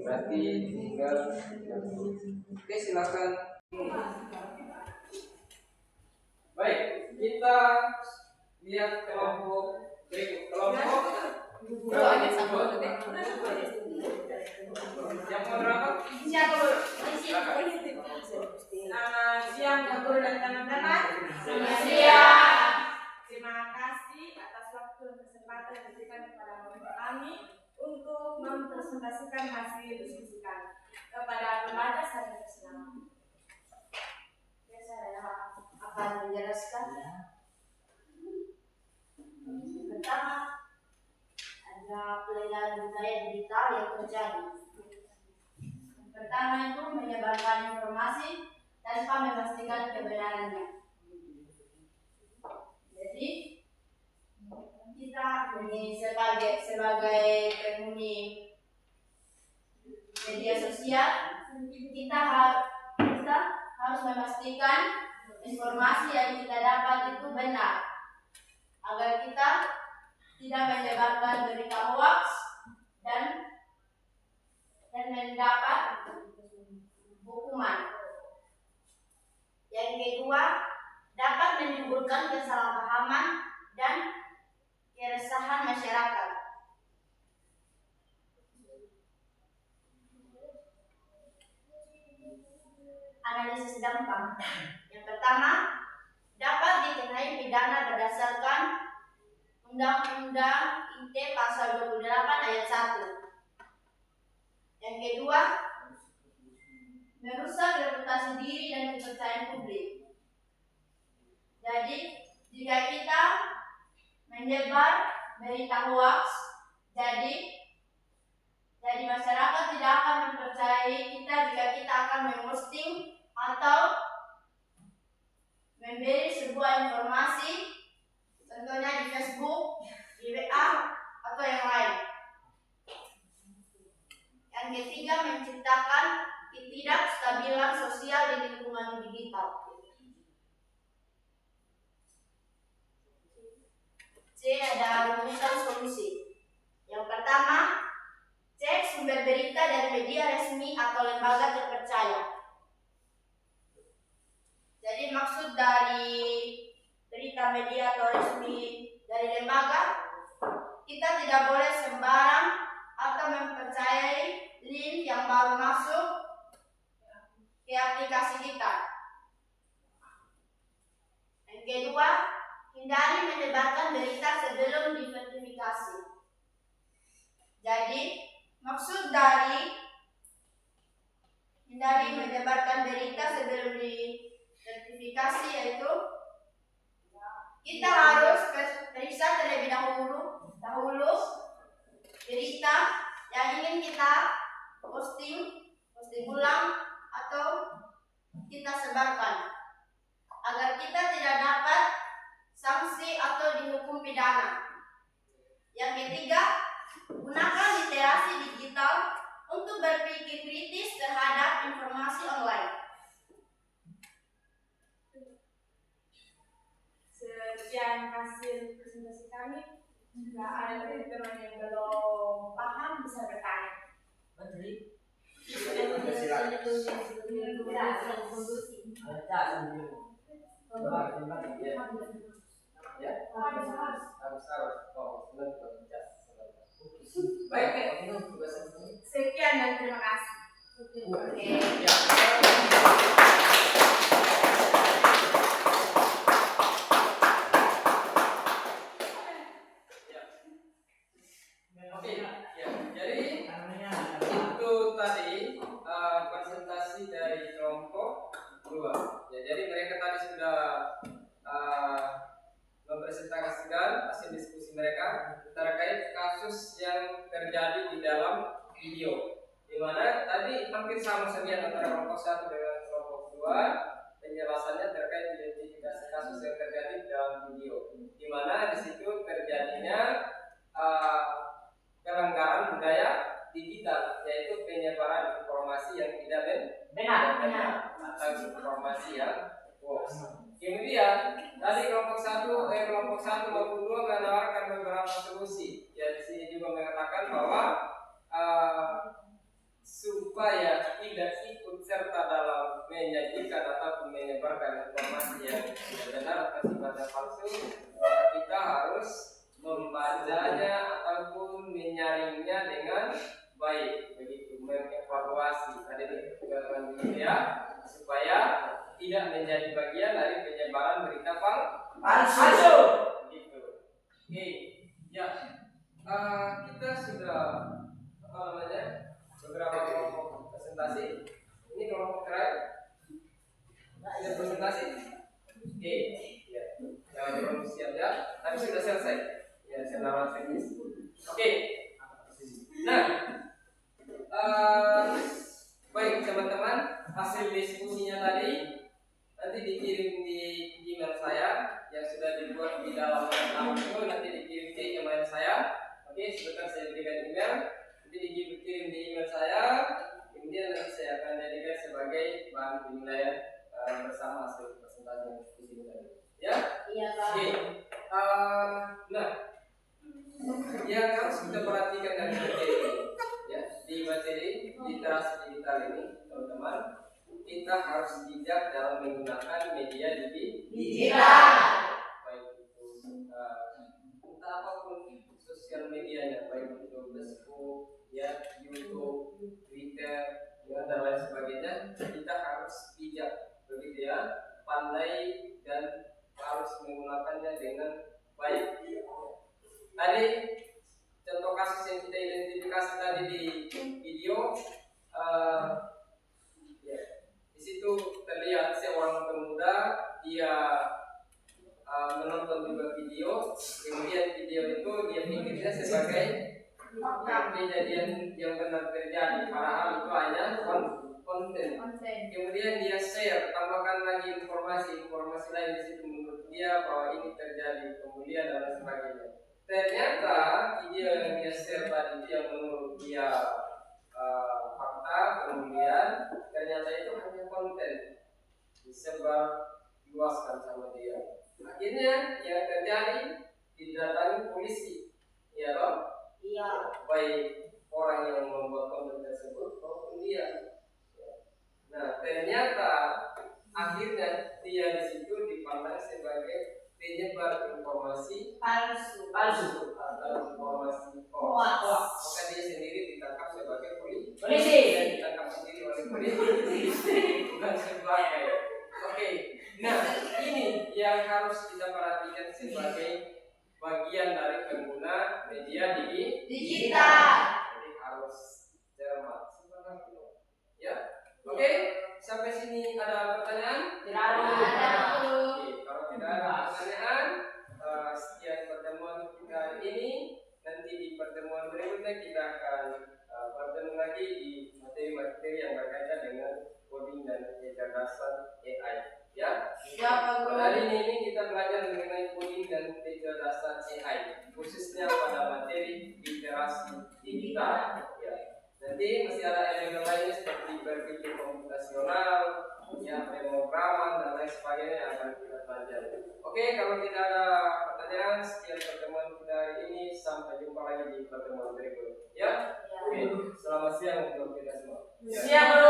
berarti tinggal. Oke, silakan. Baik, kita lihat kelompok berikut. Kelompok yang mau berapa? Selamat siang, Pak Guru dan teman-teman. Selamat siang. Terima kasih atas waktu dan kesempatan yang diberikan kepada kami untuk mempresentasikan hasil diskusi kami kepada pembaca. Saya bersenang. Saya akan menjelaskan. Pertama, ada pelegalan budaya digital yang terjadi. Pertama itu menyebarkan informasi tanpa memastikan kebenarannya. Jadi kita ini sebagai penghuni media sosial, kita harus memastikan informasi yang kita dapat itu benar, agar kita tidak menyebarkan berita hoax dan mendapat hukuman. Yang kedua, dapat menimbulkan kesalahpahaman dan keresahan masyarakat. Analisis dampak. Yang pertama, dapat dikenai pidana berdasarkan Undang-Undang ITE Pasal 28 Ayat 1. Yang kedua, merusak reputasi diri dan kepercayaan publik. Jadi, jika kita menyebar berita hoax, jadi masyarakat tidak akan mempercayai kita jika kita akan memposting atau memberi sebuah informasi, contohnya di Facebook, di WA, atau yang lain. Yang ketiga, menciptakan ketidakstabilan sosial di lingkungan digital. C, ada rumusan solusi. Yang pertama, cek sumber berita dari media resmi atau lembaga terpercaya. Jadi maksud dari berita media atau resmi dari lembaga, kita tidak boleh sembarang atau mempercayai link yang baru masuk ke aplikasi kita. Yang kedua, hindari menyebarkan berita sebelum diverifikasi. Jadi, maksud dari hindari menyebarkan berita sebelum diverifikasi yaitu kita harus periksa terlebih dahulu berita yang ingin kita posting ulang atau kita sebarkan, agar kita tidak dapat sanksi atau dihukum pidana. Yang ketiga, gunakan literasi digital untuk berpikir kritis terhadap sekian hasil presentasi kami. Jika ada teman-teman yang belum paham bisa bertanya. Baik, Sekian dan terima kasih. Oke, ya. Jadi itu tadi presentasi dari kelompok 2. Ya, jadi mereka tadi sudah mempresentasikan hasil diskusi mereka terkait kasus yang terjadi di dalam video, di mana tadi hampir sama saja antara kelompok 1 dengan kelompok 2 penjelasannya terkait identifikasi kasus yang terjadi di dalam video, di mana di situ terjadinya pelanggaran budaya digital, yaitu penyebaran informasi yang tidak benar atau informasi yang hoax. Kemudian tadi kelompok 1 maupun 2 menawarkan beberapa solusi. Ya, di sini juga mengatakan bahwa supaya tidak ikut serta dalam menyajikan ataupun menyebarkan informasi yang tidak benar atau sifatnya palsu, kita harus membacanya ataupun menyaringnya dengan baik, begitu, mengevaluasi tadi dengan ya, supaya tidak menjadi bagian dari penyebaran berita palsu. Gitu. Oke, ya, kita sudah beberapa kelompok presentasi. Ini kelompok terakhir. Ada presentasi. Oke, ya, jangan belum siap ya. Tapi sudah selesai. Ya, senarai teknis. Oke. Nah, baik teman-teman, hasil diskusinya tadi nanti dikirim di email saya yang sudah dibuat di dalam itu, nanti dikirim ke email saya. Oke, sebentar saya berikan email, nanti dikirim di email saya, kemudian nanti saya akan jadikan sebagai bahan penilaian bersama hasil presentasi diskusi tadi. Ya? Iya, Pak. Oke. Nah, yang harus kita perhatikan dari materi ini, ya, di materi literasi digital ini, teman-teman, kita harus bijak dalam menggunakan media digital, baik itu entah apapun sosial medianya, baik itu Facebook, ya, YouTube, Twitter, ya, dan lain sebagainya. Kita harus bijak, begitu ya, pandai dan harus menggunakannya dengan baik. Tadi contoh kasus yang kita identifikasi tadi di video, ya, di situ terlihat seorang pemuda, dia menonton juga video, kemudian video itu dia pikirnya sebagai kejadian yang benar terjadi, padahal itu hanya konten. Kemudian dia share, tambahkan lagi informasi lain di situ menurut dia bahwa ini terjadi, kemudian dan sebagainya. Ternyata video yang dia share tadi itu yang menurut dia fakta, kemudian ternyata itu hanya konten disebar luaskan sama dia. Akhirnya yang terjadi didatangi polisi, ya toh? Iya. Baik orang yang membuat konten tersebut maupun dia. Nah, ternyata akhirnya dia di situ dipandang sebagai penyebar informasi palsu atau informasi hoax. Maka dia sendiri ditangkap sebagai polisi. Dan ditangkap sendiri oleh polisi, bukan sebagai. Oke. Nah, ini yang harus kita perhatikan sebagai bagian dari pengguna media Digital. Jadi harus cermat. Ya. Oke, sampai sini ada pertanyaan? Tidak ada. Oke, kalau tidak ada pertanyaan, sekian pertemuan kita ini. Nanti di pertemuan berikutnya kita akan bertemu lagi di materi-materi yang berkaitan dengan coding dan kecerdasan AI. Ya. Siapa guru? Hari ini kita belajar mengenai coding dan kecerdasan AI, khususnya pada materi literasi digital. Ya. Nanti masih ada elemen lainnya seperti berpikir komputasional, ya, pemrograman dan lain sebagainya yang akan kita pelajari. Oke. Oke, kalau tidak ada pertanyaan, sekian pertemuan kita hari ini. Sampai jumpa lagi di pertemuan berikut. Ya. Oke. Selamat siang untuk kita semua. Siang.